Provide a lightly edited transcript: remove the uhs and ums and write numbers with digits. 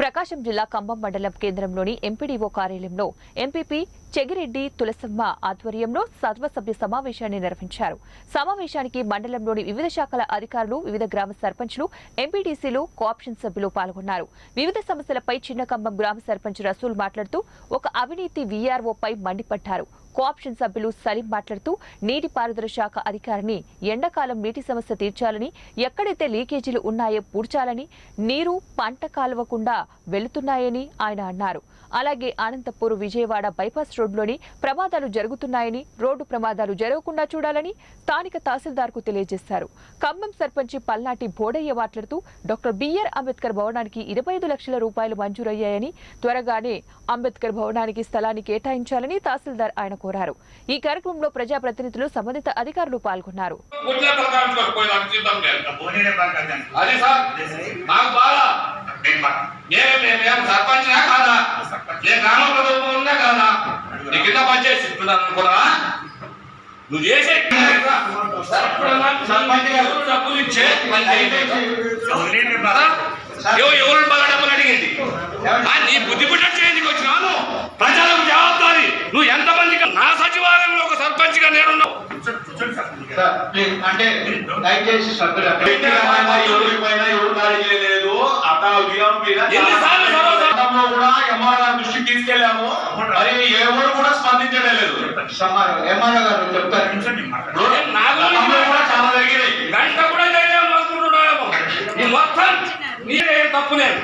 ప్రకాశం జిల్లా కంభం మండలం కేంద్రంలోని ఎంపీడీఓ కార్యాలయంలో ఎంపీపీ చెగిరెడ్డి తులసమ్మ ఆధ్వర్యంలో సర్వసభ్య సమావేశాన్ని నిర్వహించారు. సమావేశానికి మండలంలోని వివిధ శాఖల అధికారులు, వివిధ గ్రామ సర్పంచ్లు, ఎంపీటీసీలు, కోఆప్షన్ సభ్యులు పాల్గొన్నారు. వివిధ సమస్యలపై చిన్న కంభం గ్రామ సర్పంచ్ రసూల్ మాట్లాడుతూ ఒక అవినీతి వీఆర్ఓపై మండిపడ్డారు. కోఆప్షన్ సభ్యులు సలీం మాట్లాడుతూ నీటిపారుదల శాఖ అధికారిని ఎండాకాలం నీటి సమస్య తీర్చాలని, ఎక్కడైతే లీకేజీలు ఉన్నాయో పూడ్చాలని, నీరు పంట కాలువకుండా వెళుతున్నాయని ఆయన అన్నారు. అలాగే అనంతపూర్ విజయవాడ బైపాస్ రోడ్లోని ప్రమాదాలు జరుగుతున్నాయని, రోడ్డు ప్రమాదాలు జరగకుండా చూడాలని స్థానిక తహసీల్దార్కు తెలియజేశారు. ఖమ్మం సర్పంచి పల్నాటి బోడయ్య మాట్లాడుతూ డాక్టర్ బిఆర్ అంబేద్కర్ భవనానికి 25 లక్షల రూపాయలు మంజూరయ్యాయని, త్వరగానే అంబేద్కర్ భవనానికి స్థలాన్ని కేటాయించాలని తహసీల్దార్ ఆయన కోరారు. ఈ కార్యక్రమంలో ప్రజాప్రతినిధులు, సంబంధిత అధికారులు పాల్గొన్నారు. నువ్వు చేసే డబ్బులు ఇచ్చే ఎవరు బాగా డబ్బులు అడిగింది? నీ బుద్ధి పుట్టినట్టు ఎందుకు వచ్చినాను? ప్రజలకు జవాబారి. నువ్వు ఎంతమందికి నా సచివాలయంలో ఒక సర్పంచ్ గా నేనున్నావు. అంటే దయచేసి కూడా ఎంఆర్ఓ దృష్టికి తీసుకెళ్లాము, మరి ఎవరు కూడా స్పందించలేదు. ఎంఆర్ఓ గారు చెప్తారు చాలా జరిగినాయి. గంట కూడా చేయలేము అనుకుంటున్నాము. మొత్తం నీదే తప్పు లేదు.